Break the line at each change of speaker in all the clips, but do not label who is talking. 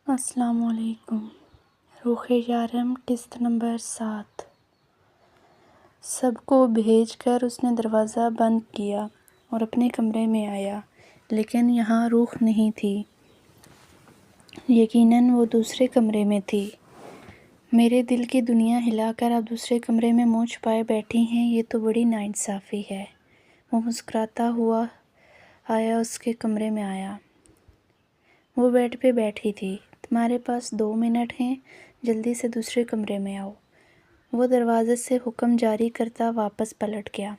السلام علیکم۔ رخ یارم قسط نمبر 7۔ سب کو بھیج کر اس نے دروازہ بند کیا اور اپنے کمرے میں آیا، لیکن یہاں روح نہیں تھی۔ یقیناً وہ دوسرے کمرے میں تھی۔ میرے دل کی دنیا ہلا کر آپ دوسرے کمرے میں منہ چھپائے بیٹھی ہیں، یہ تو بڑی ناانصافی ہے۔ وہ مسکراتا ہوا آیا، اس کے کمرے میں آیا۔ وہ بیڈ پہ بیٹھی تھی۔ تمہارے پاس 2 منٹ ہیں، جلدی سے دوسرے کمرے میں آؤ۔ وہ دروازے سے حکم جاری کرتا واپس پلٹ گیا۔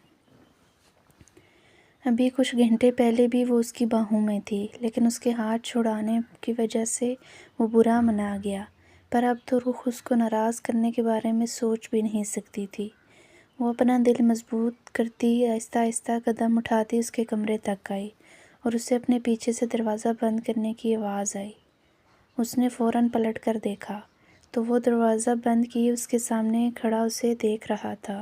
ابھی کچھ گھنٹے پہلے بھی وہ اس کی باہوں میں تھی، لیکن اس کے ہاتھ چھڑانے کی وجہ سے وہ برا منا گیا۔ پر اب تو روح اس کو ناراض کرنے کے بارے میں سوچ بھی نہیں سکتی تھی۔ وہ اپنا دل مضبوط کرتی آہستہ آہستہ قدم اٹھاتی اس کے کمرے تک آئی اور اسے اپنے پیچھے سے دروازہ بند کرنے کی آواز آئی۔ اس نے فوراً پلٹ کر دیکھا تو وہ دروازہ بند کیے اس کے سامنے کھڑا اسے دیکھ رہا تھا۔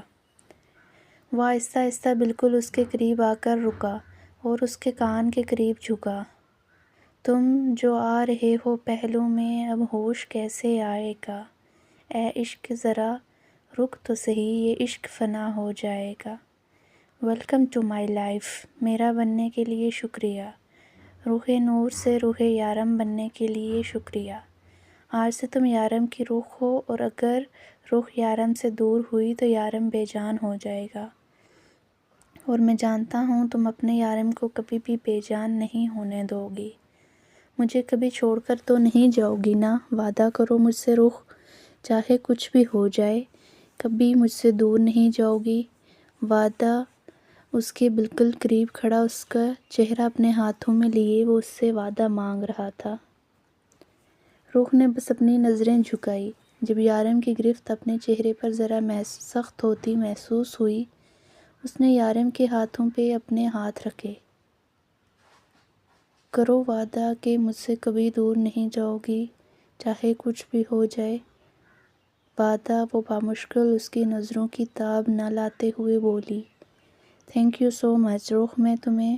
وہ آہستہ آہستہ بالکل اس کے قریب آ کر رکا اور اس کے کان کے قریب جھکا۔ تم جو آ رہے ہو پہلو میں، اب ہوش کیسے آئے گا؟ اے عشق ذرا رک تو سہی، یہ عشق فنا ہو جائے گا۔ ویلکم ٹو مائی لائف، میرا بننے کے لیے شکریہ۔ روح نور سے روح یارم بننے کے لیے شکریہ۔ آج سے تم یارم کی روح ہو، اور اگر روح یارم سے دور ہوئی تو یارم بے جان ہو جائے گا، اور میں جانتا ہوں تم اپنے یارم کو کبھی بھی بے جان نہیں ہونے دو گی۔ مجھے کبھی چھوڑ کر تو نہیں جاؤ گی نا؟ وعدہ کرو مجھ سے روح، چاہے کچھ بھی ہو جائے کبھی مجھ سے دور نہیں جاؤ گی۔ وعدہ؟ اس کے بالکل قریب کھڑا، اس کا چہرہ اپنے ہاتھوں میں لیے وہ اس سے وعدہ مانگ رہا تھا۔ روح نے بس اپنی نظریں جھکائی۔ جب یارم کی گرفت اپنے چہرے پر ذرا سخت ہوتی محسوس ہوئی، اس نے یارم کے ہاتھوں پہ اپنے ہاتھ رکھے۔ کرو وعدہ کہ مجھ سے کبھی دور نہیں جاؤ گی، چاہے کچھ بھی ہو جائے۔ وعدہ؟ وہ بامشکل اس کی نظروں کی تاب نہ لاتے ہوئے بولی۔ تھینک یو سو مچ روح، میں تمہیں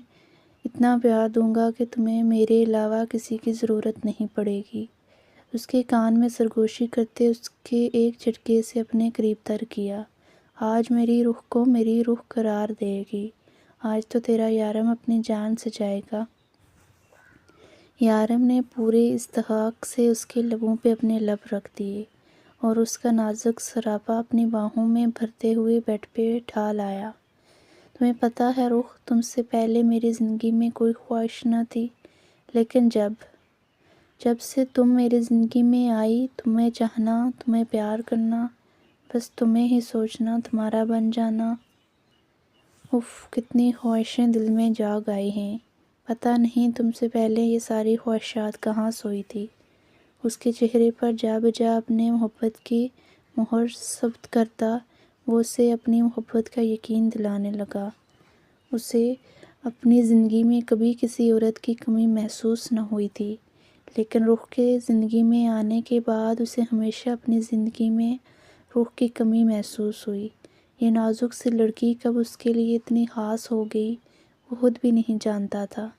اتنا پیار دوں گا کہ تمہیں میرے علاوہ کسی کی ضرورت نہیں پڑے گی۔ اس کے کان میں سرگوشی کرتے اس کے ایک جھٹکے سے اپنے قریب تر کیا۔ آج میری روح کو میری روح قرار دے گی، آج تو تیرا یارم اپنی جان سے جائے گا۔ یارم نے پورے استحقاق سے اس کے لبوں پہ اپنے لب رکھ دیے اور اس کا نازک سراپا اپنی باہوں میں بھرتے ہوئے بیڈ پہ ڈھال آیا۔ تمہیں پتہ ہے روح، تم سے پہلے میری زندگی میں کوئی خواہش نہ تھی، لیکن جب سے تم میری زندگی میں آئی، تمہیں چاہنا، تمہیں پیار کرنا، بس تمہیں ہی سوچنا، تمہارا بن جانا۔ اف، کتنی خواہشیں دل میں جاگ آئی ہیں۔ پتہ نہیں تم سے پہلے یہ ساری خواہشات کہاں سوئی تھی۔ اس کے چہرے پر جا بجا اپنے محبت کی مہر ثبت کرتا وہ اسے اپنی محبت کا یقین دلانے لگا۔ اسے اپنی زندگی میں کبھی کسی عورت کی کمی محسوس نہ ہوئی تھی، لیکن روح کے زندگی میں آنے کے بعد اسے ہمیشہ اپنی زندگی میں روح کی کمی محسوس ہوئی۔ یہ نازک سی لڑکی کب اس کے لیے اتنی خاص ہو گئی، وہ خود بھی نہیں جانتا تھا۔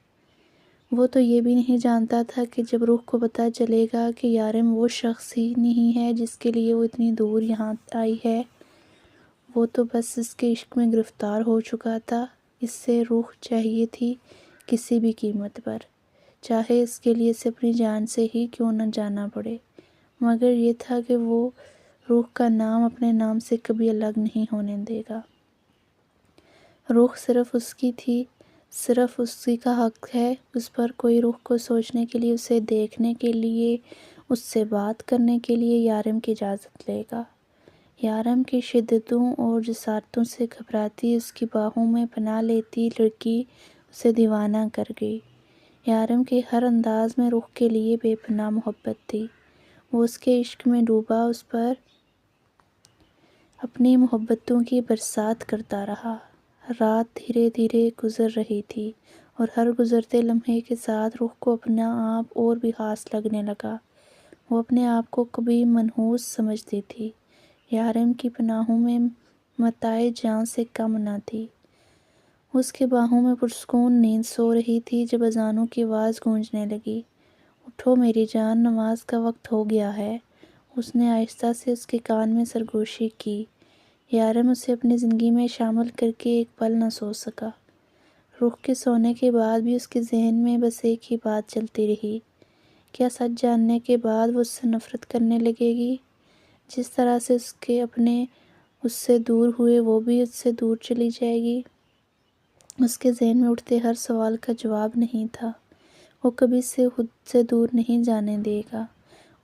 وہ تو یہ بھی نہیں جانتا تھا کہ جب روح کو پتہ چلے گا کہ یارم وہ شخص ہی نہیں ہے جس کے لیے وہ اتنی دور یہاں آئی ہے، وہ تو بس اس کے عشق میں گرفتار ہو چکا تھا۔ اس سے روح چاہیے تھی کسی بھی قیمت پر، چاہے اس کے لیے اسے اپنی جان سے ہی کیوں نہ جانا پڑے، مگر یہ تھا کہ وہ روح کا نام اپنے نام سے کبھی الگ نہیں ہونے دے گا۔ روح صرف اس کی تھی، صرف اسی کا حق ہے اس پر۔ کوئی روح کو سوچنے کے لیے، اسے دیکھنے کے لیے، اس سے بات کرنے کے لیے یارم کی اجازت لے گا۔ یارم کی شدتوں اور جسارتوں سے گھبراتی اس کی باہوں میں پناہ لیتی لڑکی اسے دیوانہ کر گئی۔ یارم کے ہر انداز میں روح کے لیے بے پناہ محبت تھی۔ وہ اس کے عشق میں ڈوبا اس پر اپنی محبتوں کی برسات کرتا رہا۔ رات دھیرے دھیرے گزر رہی تھی اور ہر گزرتے لمحے کے ساتھ روح کو اپنا آپ اور بھی خاص لگنے لگا۔ وہ اپنے آپ کو کبھی منحوس سمجھتی تھی، یارم کی پناہوں میں متاع جاں سے کم نہ تھی۔ اس کے باہوں میں پرسکون نیند سو رہی تھی جب اذانوں کی آواز گونجنے لگی۔ وہ اٹھو میری جان، نماز کا وقت ہو گیا ہے۔ اس نے آہستہ سے اس کے کان میں سرگوشی کی۔ یارم اسے اپنی زندگی میں شامل کر کے ایک پل نہ سو سکا۔ رخ کے سونے کے بعد بھی اس کے ذہن میں بس ایک ہی بات چلتی رہی، کیا سچ جاننے کے بعد وہ اس سے نفرت کرنے لگے گی؟ جس طرح سے اس کے اپنے اس سے دور ہوئے، وہ بھی اس سے دور چلی جائے گی۔ اس کے ذہن میں اٹھتے ہر سوال کا جواب نہیں تھا۔ وہ کبھی سے خود سے دور نہیں جانے دے گا،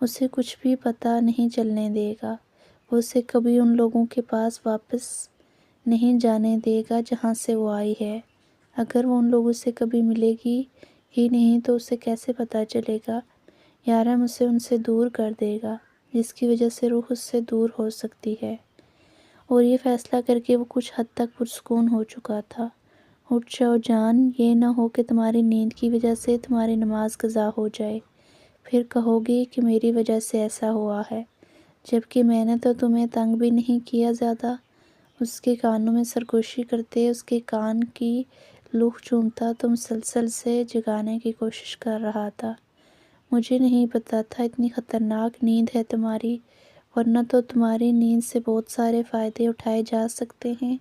اسے کچھ بھی پتہ نہیں چلنے دے گا، وہ اسے کبھی ان لوگوں کے پاس واپس نہیں جانے دے گا جہاں سے وہ آئی ہے۔ اگر وہ ان لوگوں سے کبھی ملے گی ہی نہیں تو اسے کیسے پتہ چلے گا؟ یارم اسے ان سے دور کر دے گا، جس کی وجہ سے روح اس سے دور ہو سکتی ہے۔ اور یہ فیصلہ کر کے وہ کچھ حد تک پرسکون ہو چکا تھا۔ اٹھ جاؤ جان، یہ نہ ہو کہ تمہاری نیند کی وجہ سے تمہاری نماز قضا ہو جائے، پھر کہو گی کہ میری وجہ سے ایسا ہوا ہے، جبکہ میں نے تو تمہیں تنگ بھی نہیں کیا زیادہ۔ اس کے کانوں میں سرگوشی کرتے، اس کے کان کی لوح چومتا تو مسلسل سے جگانے کی کوشش کر رہا تھا۔ مجھے نہیں پتا تھا اتنی خطرناک نیند ہے تمہاری، ورنہ تو تمہاری نیند سے بہت سارے فائدے اٹھائے جا سکتے ہیں۔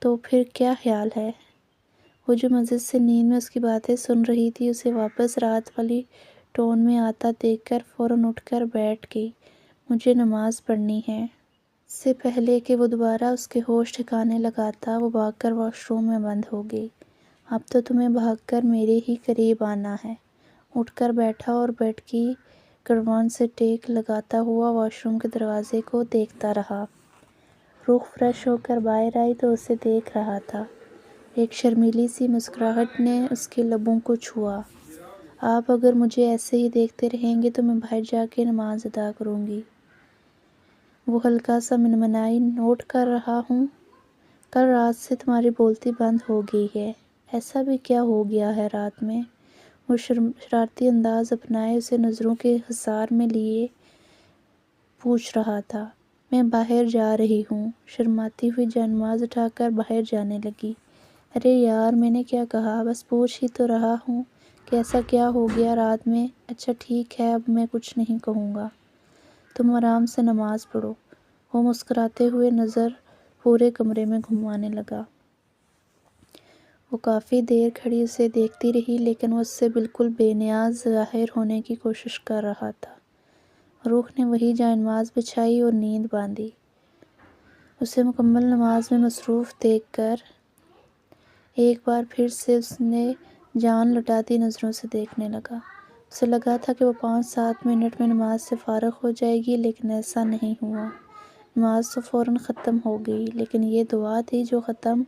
تو پھر کیا خیال ہے؟ وہ جو مسجد سے نیند میں اس کی باتیں سن رہی تھی، اسے واپس رات والی ٹون میں آتا دیکھ کر فوراً اٹھ کر بیٹھ گئی۔ مجھے نماز پڑھنی ہے۔ اس سے پہلے کہ وہ دوبارہ اس کے ہوش ٹھکانے لگاتا، وہ بھاگ کر واش روم میں بند ہو گئی۔ اب تو تمہیں بھاگ کر میرے ہی قریب آنا ہے۔ اٹھ کر بیٹھا اور بیڈ کی کڑوان سے ٹیک لگاتا ہوا واش روم کے دروازے کو دیکھتا رہا۔ روح فریش ہو کر باہر آئی تو اسے دیکھ رہا تھا۔ ایک شرمیلی سی مسکراہٹ نے اس کے لبوں کو چھوا۔ آپ اگر مجھے ایسے ہی دیکھتے رہیں گے تو میں باہر جا کے نماز ادا کروں گی۔ وہ ہلکا سا منمنائی، نوٹ کر رہا ہوں کل رات سے تمہاری بولتی بند ہو گئی ہے، ایسا بھی کیا ہو گیا ہے رات میں؟ وہ شرارتی انداز اپنائے اسے نظروں کے حصار میں لیے پوچھ رہا تھا۔ میں باہر جا رہی ہوں۔ شرماتی ہوئی جانماز اٹھا کر باہر جانے لگی۔ ارے یار، میں نے کیا کہا، بس پوچھ ہی تو رہا ہوں کہ ایسا کیا ہو گیا رات میں۔ اچھا ٹھیک ہے، اب میں کچھ نہیں کہوں گا، تم آرام سے نماز پڑھو۔ وہ مسکراتے ہوئے نظر پورے کمرے میں گھمانے لگا۔ وہ کافی دیر کھڑی اسے دیکھتی رہی، لیکن وہ اس سے بالکل بے نیاز ظاہر ہونے کی کوشش کر رہا تھا۔ روح نے وہی جائنماز بچھائی اور نیند باندھی۔ اسے مکمل نماز میں مصروف دیکھ کر ایک بار پھر سے اس نے جان لٹاتی نظروں سے دیکھنے لگا۔ اسے لگا تھا کہ وہ 5-7 منٹ میں نماز سے فارغ ہو جائے گی، لیکن ایسا نہیں ہوا۔ نماز تو فوراً ختم ہو گئی، لیکن یہ دعا تھی جو ختم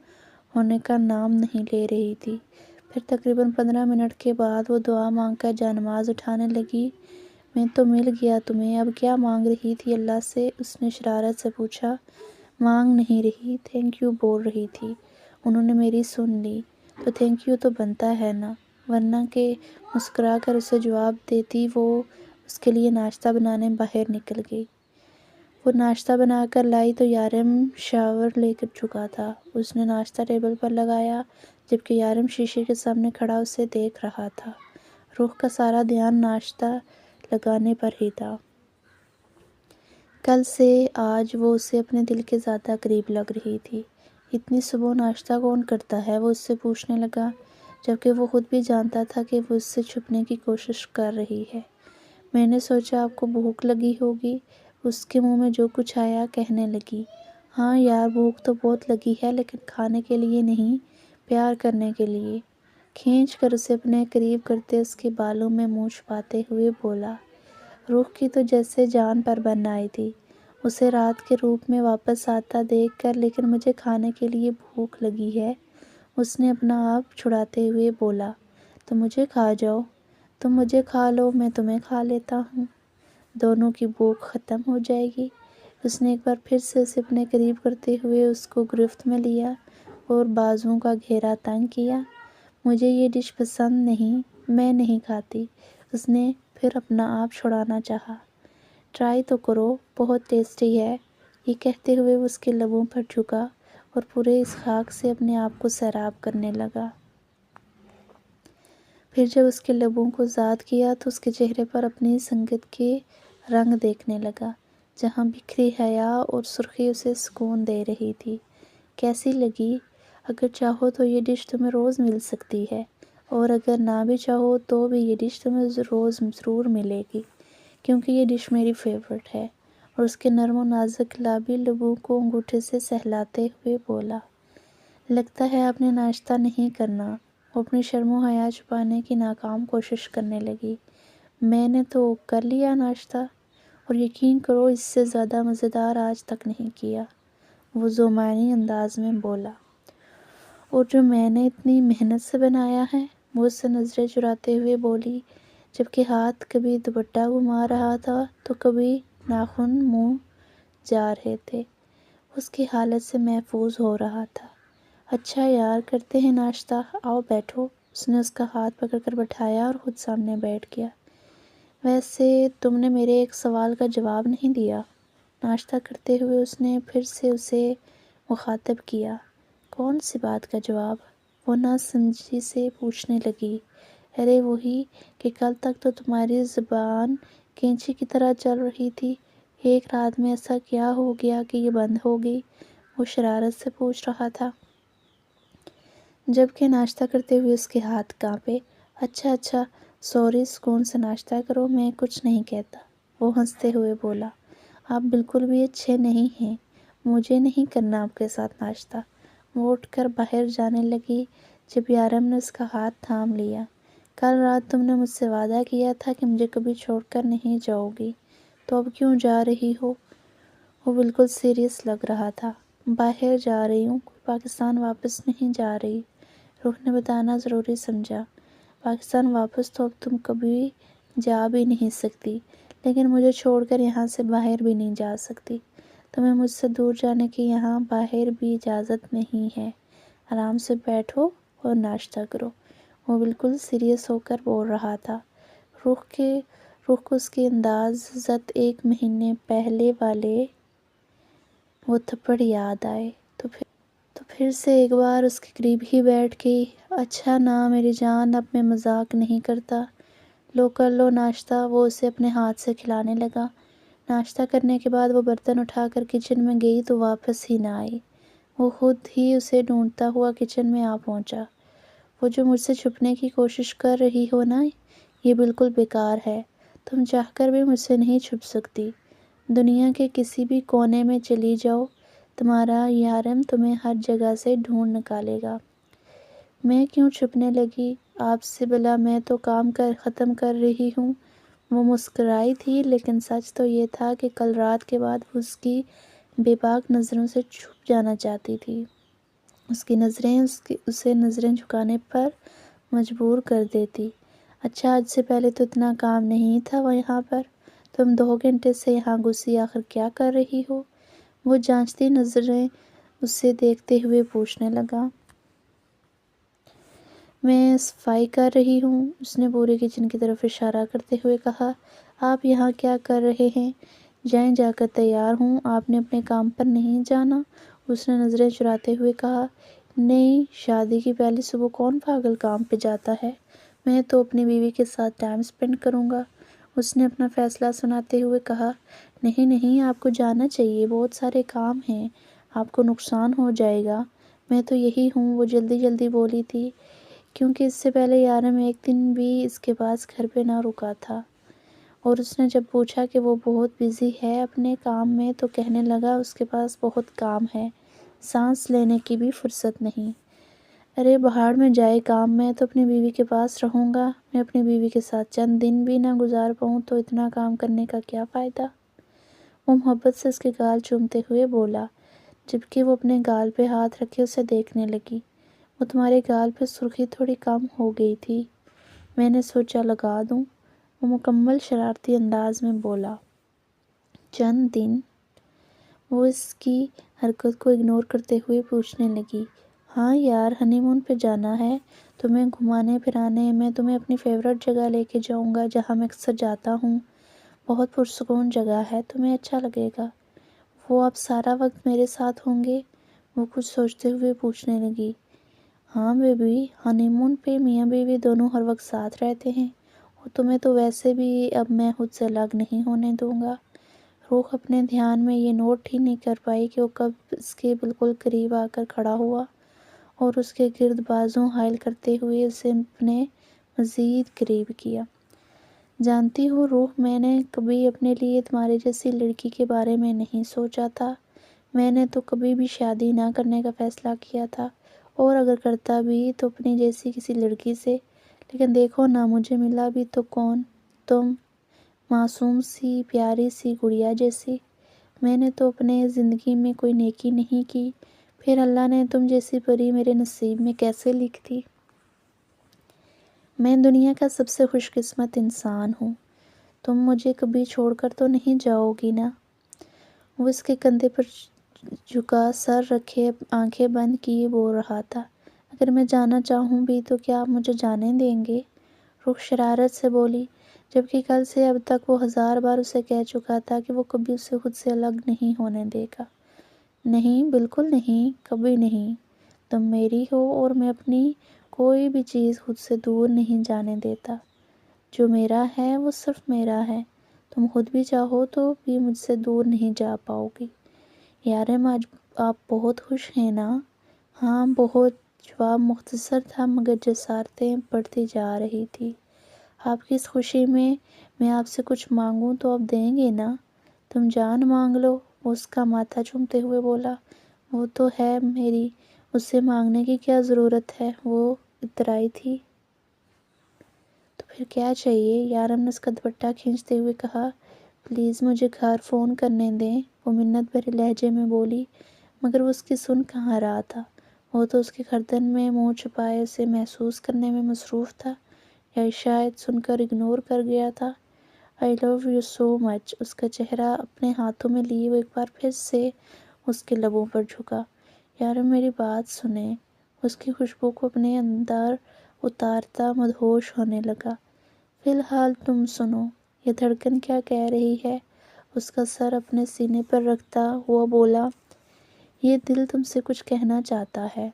ہونے کا نام نہیں لے رہی تھی۔ پھر تقریباً 15 منٹ کے بعد وہ دعا مانگ کر جانماز اٹھانے لگی۔ میں تو مل گیا تمہیں، اب کیا مانگ رہی تھی اللہ سے؟ اس نے شرارت سے پوچھا۔ مانگ نہیں رہی، تھینک یو بول رہی تھی۔ انہوں نے میری سن لی تو تھینک یو تو بنتا ہے نا، ورنہ کہ مسکرا کر اسے جواب دیتی۔ وہ اس کے لیے ناشتہ بنانے باہر نکل گئی۔ وہ ناشتہ بنا کر لائی تو یارم شاور لے کر چکا تھا۔ اس نے ناشتہ ٹیبل پر لگایا، جبکہ یارم شیشے کے سامنے کھڑا اسے دیکھ رہا تھا۔ روح کا سارا دھیان ناشتہ لگانے پر ہی تھا۔ کل سے آج وہ اسے اپنے دل کے زیادہ قریب لگ رہی تھی۔ اتنی صبح ناشتہ کون کرتا ہے؟ وہ اس سے پوچھنے لگا، جبکہ وہ خود بھی جانتا تھا کہ وہ اس سے چھپنے کی کوشش کر رہی ہے۔ میں نے سوچا آپ کو بھوک لگی ہوگی۔ اس کے منہ میں جو کچھ آیا کہنے لگی۔ ہاں یار، بھوک تو بہت لگی ہے، لیکن کھانے کے لیے نہیں، پیار کرنے کے لیے۔ کھینچ کر اسے اپنے قریب کرتے اس کے بالوں میں منہ چھپاتے ہوئے بولا۔ روح کی تو جیسے جان پر بن آئی تھی اسے رات کے روپ میں واپس آتا دیکھ کر، لیکن مجھے کھانے کے لیے بھوک لگی ہے، اس نے اپنا آپ چھڑاتے ہوئے بولا۔ تو مجھے کھا جاؤ، تم مجھے کھا لو، میں تمہیں کھا لیتا ہوں، دونوں کی بھوک ختم ہو جائے گی۔ اس نے ایک بار پھر سے اسے اپنے قریب کرتے ہوئے اس کو گرفت میں لیا اور بازوؤں کا گھیرا تنگ کیا۔ مجھے یہ ڈش پسند نہیں، میں نہیں کھاتی، اس نے پھر اپنا آپ چھڑانا چاہا۔ ٹرائی تو کرو، بہت ٹیسٹی ہے، یہ کہتے ہوئے وہ اس کے لبوں پر جھکا اور پورے اس خاک سے اپنے آپ کو سیراب کرنے لگا۔ پھر جب اس کے لبوں کو زاد کیا تو اس کے چہرے پر اپنی سنگت کے رنگ دیکھنے لگا، جہاں بکھری حیا اور سرخی اسے سکون دے رہی تھی۔ کیسی لگی؟ اگر چاہو تو یہ ڈش تمہیں روز مل سکتی ہے، اور اگر نہ بھی چاہو تو بھی یہ ڈش تمہیں روز ضرور ملے گی، کیونکہ یہ ڈش میری فیورٹ ہے۔ اور اس کے نرم و نازک گلابی لبوں کو انگوٹھے سے سہلاتے ہوئے بولا، لگتا ہے آپ نے ناشتہ نہیں کرنا۔ وہ اپنی شرم و حیا چھپانے کی ناکام کوشش کرنے لگی۔ میں نے تو کر لیا ناشتہ، اور یقین کرو اس سے زیادہ مزیدار آج تک نہیں کیا، وہ ذومعنی انداز میں بولا۔ اور جو میں نے اتنی محنت سے بنایا ہے، وہ اس سے نظریں چراتے ہوئے بولی، جبکہ ہاتھ کبھی دوپٹہ گھما رہا تھا تو کبھی ناخن منہ جا رہے تھے۔ اس کی حالت سے محفوظ ہو رہا تھا۔ اچھا یار، کرتے ہیں ناشتہ، آؤ بیٹھو۔ اس نے اس کا ہاتھ پکڑ کر بٹھایا اور خود سامنے بیٹھ گیا۔ ویسے تم نے میرے ایک سوال کا جواب نہیں دیا، ناشتہ کرتے ہوئے اس نے پھر سے اسے مخاطب کیا۔ کون سی بات کا جواب؟ وہ نہ سمجھی سے پوچھنے لگی۔ ارے وہی کہ کل تک تو تمہاری زبان کینچی کی طرح چل رہی تھی، ایک رات میں ایسا کیا ہو گیا کہ یہ بند ہو گئی؟ وہ شرارت سے پوچھ رہا تھا، جبکہ ناشتہ کرتے ہوئے اس کے ہاتھ کانپے۔ اچھا سوری، سکون سے ناشتہ کرو، میں کچھ نہیں کہتا، وہ ہنستے ہوئے بولا۔ آپ بالکل بھی اچھے نہیں ہیں، مجھے نہیں کرنا آپ کے ساتھ ناشتہ۔ وہ اٹھ کر باہر جانے لگی جب یارم نے اس کا ہاتھ تھام لیا۔ کل رات تم نے مجھ سے وعدہ کیا تھا کہ مجھے کبھی چھوڑ کر نہیں جاؤ گی، تو اب کیوں جا رہی ہو؟ وہ بالکل سیریس لگ رہا تھا۔ باہر جا رہی ہوں، کوئی پاکستان واپس نہیں جا رہی، روح نے بتانا ضروری سمجھا۔ پاکستان واپس تو اب تم کبھی جا بھی نہیں سکتی، لیکن مجھے چھوڑ کر یہاں سے باہر بھی نہیں جا سکتی۔ تمہیں مجھ سے دور جانے کی یہاں باہر بھی اجازت نہیں ہے۔ آرام سے بیٹھو اور ناشتہ کرو، وہ بالکل سیریس ہو کر بول رہا تھا۔ روح کو اس کے انداز زد ایک مہینے پہلے والے وہ تھپڑ یاد آئے، تو پھر سے ایک بار اس کے قریب ہی بیٹھ گئی۔ اچھا نا میری جان، اب میں مذاق نہیں کرتا، لو کر لو ناشتہ، وہ اسے اپنے ہاتھ سے کھلانے لگا۔ ناشتہ کرنے کے بعد وہ برتن اٹھا کر کچن میں گئی تو واپس ہی نہ آئی۔ وہ خود ہی اسے ڈھونڈتا ہوا کچن میں آ پہنچا۔ وہ جو مجھ سے چھپنے کی کوشش کر رہی ہو نا، یہ بالکل بیکار ہے، تم چاہ کر بھی مجھ سے نہیں چھپ سکتی، دنیا کے کسی بھی کونے میں چلی جاؤ، تمہارا یارم تمہیں ہر جگہ سے ڈھونڈ نکالے گا۔ میں کیوں چھپنے لگی آپ سے، بلا میں تو کام ختم کر رہی ہوں۔ وہ مسکرائی تھی، لیکن سچ تو یہ تھا کہ کل رات کے بعد وہ اس کی بے باک نظروں سے چھپ جانا چاہتی تھی۔ اس کی نظریں اسے نظریں جھکانے پر مجبور کر دیتی۔ اچھا، آج سے پہلے تو اتنا کام نہیں تھا یہاں پر، تم 2 گھنٹے سے یہاں گھسی آخر کیا کر رہی ہو؟ وہ جانچتی نظریں اسے دیکھتے ہوئے پوچھنے لگا۔ میں صفائی کر رہی ہوں، اس نے پورے کچن کی طرف اشارہ کرتے ہوئے کہا۔ آپ یہاں کیا کر رہے ہیں؟ جائیں، جا کر تیار ہوں، آپ نے اپنے کام پر نہیں جانا؟ اس نے نظریں چراتے ہوئے کہا۔ نہیں، شادی کی پہلی صبح کون پاگل کام پہ جاتا ہے، میں تو اپنی بیوی کے ساتھ ٹائم سپینڈ کروں گا، اس نے اپنا فیصلہ سناتے ہوئے کہا۔ نہیں، آپ کو جانا چاہیے، بہت سارے کام ہیں، آپ کو نقصان ہو جائے گا۔ میں تو یہی ہوں، وہ جلدی بولی تھی، کیونکہ اس سے پہلے یارم ایک دن بھی اس کے پاس گھر پہ نہ رکا تھا، اور اس نے جب پوچھا کہ وہ بہت بیزی ہے اپنے کام میں تو کہنے لگا اس کے پاس بہت کام ہے، سانس لینے کی بھی فرصت نہیں۔ ارے بہاڑ میں جائے کام، میں تو اپنی بیوی کے پاس رہوں گا، میں اپنی بیوی کے ساتھ چند دن بھی نہ گزار پاؤں تو اتنا کام کرنے کا کیا فائدہ؟ وہ محبت سے اس کے گال چومتے ہوئے بولا، جبکہ وہ اپنے گال پہ ہاتھ رکھے اسے دیکھنے لگی۔ وہ تمہارے گال پہ سرخی تھوڑی کم ہو گئی تھی، میں نے سوچا لگا دوں، وہ مکمل شرارتی انداز میں بولا۔ چند دن؟ وہ اس کی حرکت کو اگنور کرتے ہوئے پوچھنے لگی۔ ہاں یار، ہنی مون پہ جانا ہے، تمہیں گھمانے پھرانے، میں تمہیں اپنی فیورٹ جگہ لے کے جاؤں گا جہاں میں اکثر جاتا ہوں، بہت پرسکون جگہ ہے، تمہیں اچھا لگے گا۔ وہ آپ سارا وقت میرے ساتھ ہوں گے؟ وہ کچھ سوچتے ہوئے پوچھنے لگی۔ ہاں بیبی، ہنی مون پہ میاں بیوی دونوں ہر وقت ساتھ رہتے ہیں، اور تمہیں تو ویسے بھی اب میں خود سے الگ نہیں ہونے دوں گا۔ روح اپنے دھیان میں یہ نوٹ ہی نہیں کر پائی کہ وہ کب اس کے بالکل قریب آ کر کھڑا ہوا اور اس کے گرد بازو حائل کرتے ہوئے اسے اپنے مزید قریب کیا۔ جانتی ہو روح، میں نے کبھی اپنے لیے تمہارے جیسی لڑکی کے بارے میں نہیں سوچا تھا۔ میں نے تو کبھی بھی شادی نہ کرنے کا فیصلہ کیا تھا، اور اگر کرتا بھی تو اپنی جیسی کسی لڑکی سے۔ لیکن دیکھو نا، مجھے ملا بھی تو کون؟ تم، معصوم سی پیاری سی گڑیا جیسی۔ میں نے تو اپنے زندگی میں کوئی نیکی نہیں کی، پھر اللہ نے تم جیسی پری میرے نصیب میں کیسے لکھ دی؟ میں دنیا کا سب سے خوش قسمت انسان ہوں۔ تم مجھے کبھی چھوڑ کر تو نہیں جاؤ گی نا؟ وہ اس کے کندھے پر جھکا سر رکھے آنکھیں بند کیے بول رہا تھا۔ اگر میں جانا چاہوں بھی تو کیا آپ مجھے جانے دیں گے؟ روح شرارت سے بولی، جبکہ کل سے اب تک وہ 1000 بار اسے کہہ چکا تھا کہ وہ کبھی اسے خود سے الگ نہیں ہونے دے گا۔ نہیں، بالکل نہیں، کبھی نہیں۔ تم میری ہو اور میں اپنی کوئی بھی چیز خود سے دور نہیں جانے دیتا۔ جو میرا ہے وہ صرف میرا ہے۔ تم خود بھی چاہو تو بھی مجھ سے دور نہیں جا پاؤ گی۔ یارم، آج آپ بہت خوش ہیں نا؟ ہاں بہت۔ جواب مختصر تھا مگر جسارتیں بڑھتی جا رہی تھی۔ آپ کی اس خوشی میں آپ سے کچھ مانگوں تو آپ دیں گے نا؟ تم جان مانگ لو، وہ اس کا ماتھا چومتے ہوئے بولا۔ وہ تو ہے میری، اس سے مانگنے کی کیا ضرورت ہے؟ وہ اترائی تھی۔ تو پھر کیا چاہیے؟ یارم نے اس کا دوپٹہ کھینچتے ہوئے کہا۔ پلیز مجھے گھر فون کرنے دیں، وہ منت بھرے لہجے میں بولی، مگر وہ اس کی سن کہاں رہا تھا۔ وہ تو اس کے گردن میں منہ چھپائے اسے محسوس کرنے میں مصروف تھا، یا شاید سن کر اگنور کر گیا تھا۔ آئی لو یو سو مچ، اس کا چہرہ اپنے ہاتھوں میں لیے وہ ایک بار پھر سے اس کے لبوں پر جھکا۔ یارم میری بات سنیں، اس کی خوشبو کو اپنے اندر اتارتا مدہوش ہونے لگا۔ فی الحال تم سنو، یہ دھڑکن کیا کہہ رہی ہے؟ اس کا سر اپنے سینے پر رکھتا ہوا بولا، یہ دل تم سے کچھ کہنا چاہتا ہے،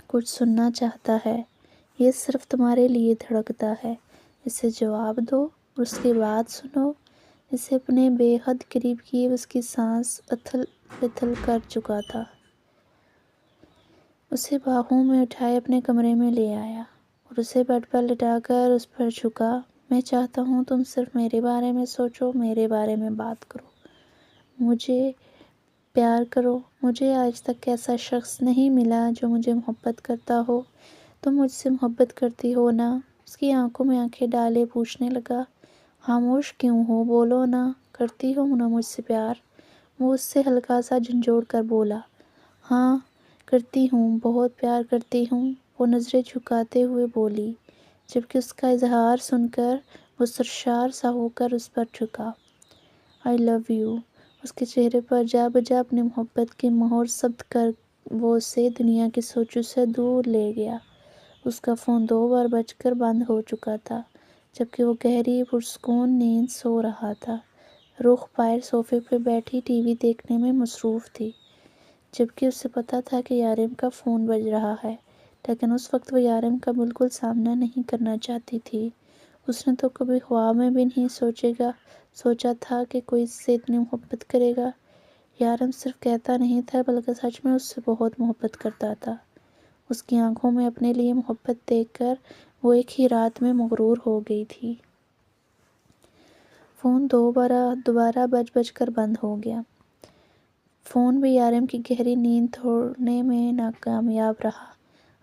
کچھ سننا چاہتا ہے، یہ صرف تمہارے لیے دھڑکتا ہے۔ اسے جواب دو اور اس کی بات سنو۔ اسے اپنے بے حد قریب کیے اس کی سانس اتھل پتھل کر چکا تھا۔ اسے باہوں میں اٹھائے اپنے کمرے میں لے آیا اور اسے بیڈ پر لٹا کر اس پر جھکا۔ میں چاہتا ہوں تم صرف میرے بارے میں سوچو، میرے بارے میں بات کرو، مجھے پیار کرو۔ مجھے آج تک ایسا شخص نہیں ملا جو مجھے محبت کرتا ہو۔ تم مجھ سے محبت کرتی ہو نا؟ اس کی آنکھوں میں آنکھیں ڈالے پوچھنے لگا۔ خاموش کیوں ہو؟ بولو نا، کرتی ہو نا مجھ سے پیار؟ وہ اس سے ہلکا سا جھنجھوڑ کر بولا، ہاں کرتی ہوں، بہت پیار کرتی ہوں۔ وہ نظریں جھکاتے ہوئے بولی، جبکہ اس کا اظہار سن کر وہ سرشار سا ہو کر اس پر جھکا۔ آئی لو یو۔ اس کے چہرے پر جا بجا اپنی محبت کی مہر ثبت کر وہ اسے دنیا کی سوچوں سے دور لے گیا۔ اس کا فون 2 بار بج کر بند ہو چکا تھا، جبکہ وہ گہری پرسکون نیند سو رہا تھا۔ روح باہر صوفے پہ بیٹھی ٹی وی دیکھنے میں مصروف تھی، جبکہ اسے پتہ تھا کہ یارم کا فون بج رہا ہے، لیکن اس وقت وہ یارم کا بالکل سامنا نہیں کرنا چاہتی تھی۔ اس نے تو کبھی خواب میں بھی نہیں سوچا تھا کہ کوئی اس سے اتنی محبت کرے گا۔ یارم صرف کہتا نہیں تھا بلکہ سچ میں اس سے بہت محبت کرتا تھا۔ اس کی آنکھوں میں اپنے لیے محبت دیکھ کر وہ ایک ہی رات میں مغرور ہو گئی تھی۔ فون دوبارہ بج کر بند ہو گیا۔ فون بھی یارم کی گہری نیند توڑنے میں ناکامیاب رہا۔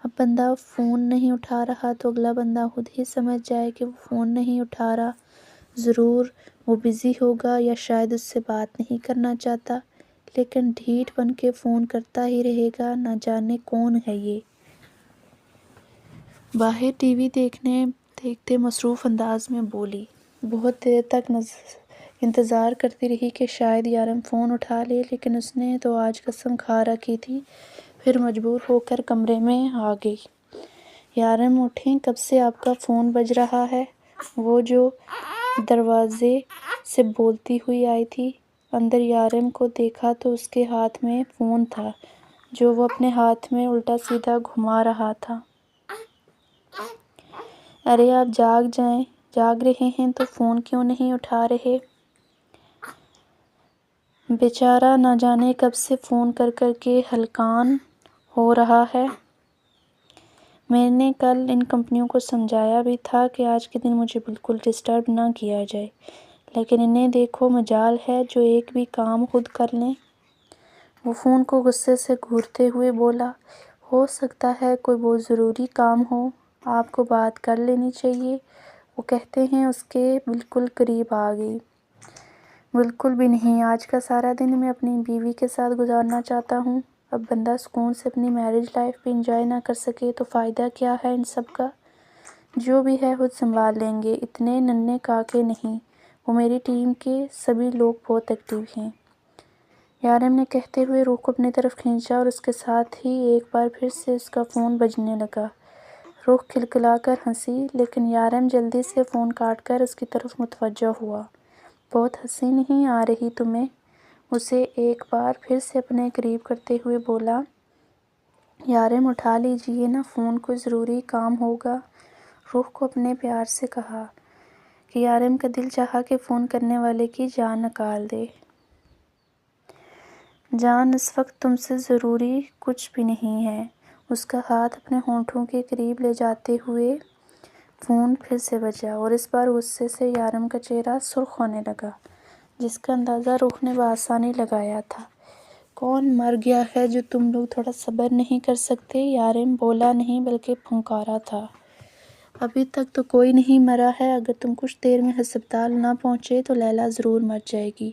اب بندہ فون نہیں اٹھا رہا تو اگلا بندہ خود ہی سمجھ جائے کہ وہ فون نہیں اٹھا رہا، ضرور وہ بزی ہوگا یا شاید اس سے بات نہیں کرنا چاہتا، لیکن ڈھیٹ بن کے فون کرتا ہی رہے گا، نہ جانے کون ہے یہ۔ باہر ٹی وی دیکھتے مصروف انداز میں بولی، بہت دیر تک انتظار کرتی رہی کہ شاید یارم فون اٹھا لے، لیکن اس نے تو آج قسم کھا رکھی تھی۔ پھر مجبور ہو کر کمرے میں آ گئی۔ یارم اٹھیں، کب سے آپ کا فون بج رہا ہے؟ وہ جو دروازے سے بولتی ہوئی آئی تھی۔ اندر یارم کو دیکھا تو اس کے ہاتھ میں فون تھا، جو وہ اپنے ہاتھ میں الٹا سیدھا گھما رہا تھا۔ ارے آپ جاگ رہے ہیں تو فون کیوں نہیں اٹھا رہے؟ بیچارہ نہ جانے کب سے فون کر کر کے ہلکان ہو رہا ہے۔ میں نے کل ان کمپنیوں کو سمجھایا بھی تھا کہ آج کے دن مجھے بالکل ڈسٹرب نہ کیا جائے، لیکن انہیں دیکھو مجال ہے جو ایک بھی کام خود کر لیں۔ وہ فون کو غصے سے گھورتے ہوئے بولا، ہو سکتا ہے کوئی بہت ضروری کام ہو، آپ کو بات کر لینی چاہیے۔ وہ کہتے ہیں اس کے بالکل قریب آ گئی۔ بالکل بھی نہیں، آج کا سارا دن میں اپنی بیوی کے ساتھ گزارنا چاہتا ہوں۔ اب بندہ سکون سے اپنی میرج لائف بھی انجوائے نہ کر سکے تو فائدہ کیا ہے ان سب کا؟ جو بھی ہے خود سنبھال لیں گے، اتنے ننھے کاکے نہیں۔ وہ میری ٹیم کے سبھی لوگ بہت ایکٹیو ہیں۔ یارم نے کہتے ہوئے روح کو اپنی طرف کھینچا اور اس کے ساتھ ہی ایک بار پھر سے اس کا فون بجنے لگا۔ روح کھلکھلا کر ہنسی، لیکن یارم جلدی سے فون کاٹ کر اس کی طرف متوجہ ہوا۔ بہت ہنسی نہیں آ رہی تمہیں؟ اسے ایک بار پھر سے اپنے قریب کرتے ہوئے بولا۔ یارم اٹھا لیجیے نا فون، کوئی ضروری کام ہوگا۔ روح کو اپنے پیار سے کہا کہ یارم کا دل چاہا کہ فون کرنے والے کی جان نکال دے۔ جان اس وقت تم سے ضروری کچھ بھی نہیں ہے۔ اس کا ہاتھ اپنے ہونٹوں کے قریب لے جاتے ہوئے فون پھر سے بجا اور اس بار غصے سے یارم کا چہرہ سرخ ہونے لگا، جس کا اندازہ روح نے بآسانی لگایا تھا۔ کون مر گیا ہے جو تم لوگ تھوڑا صبر نہیں کر سکتے؟ یارم بولا نہیں بلکہ پھنکارا تھا۔ ابھی تک تو کوئی نہیں مرا ہے، اگر تم کچھ دیر میں ہسپتال نہ پہنچے تو لیلا ضرور مر جائے گی۔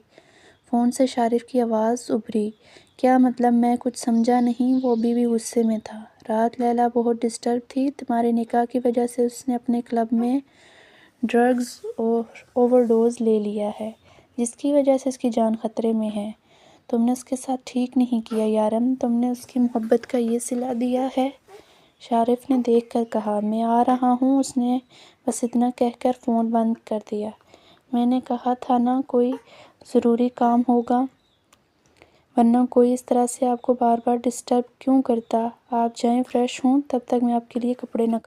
فون سے شارف کی آواز ابھری، کیا مطلب؟ میں کچھ سمجھا نہیں۔ وہ ابھی بھی غصے میں تھا۔ رات لیلا بہت ڈسٹرب تھی، تمہارے نکاح کی وجہ سے اس نے اپنے کلب میں ڈرگز اوور ڈوز لے لیا ہے، جس کی وجہ سے اس کی جان خطرے میں ہے۔ تم نے اس کے ساتھ ٹھیک نہیں کیا یارم، تم نے اس کی محبت کا یہ صلہ دیا ہے۔ شارف نے دیکھ کر کہا، میں آ رہا ہوں۔ اس نے بس اتنا کہہ کر فون بند کر دیا۔ میں نے کہا تھا نا کوئی ضروری کام ہوگا، ورنہ کوئی اس طرح سے آپ کو بار بار ڈسٹرب کیوں کرتا؟ آپ جائیں، فریش ہوں، تب تک میں آپ کے لیے کپڑے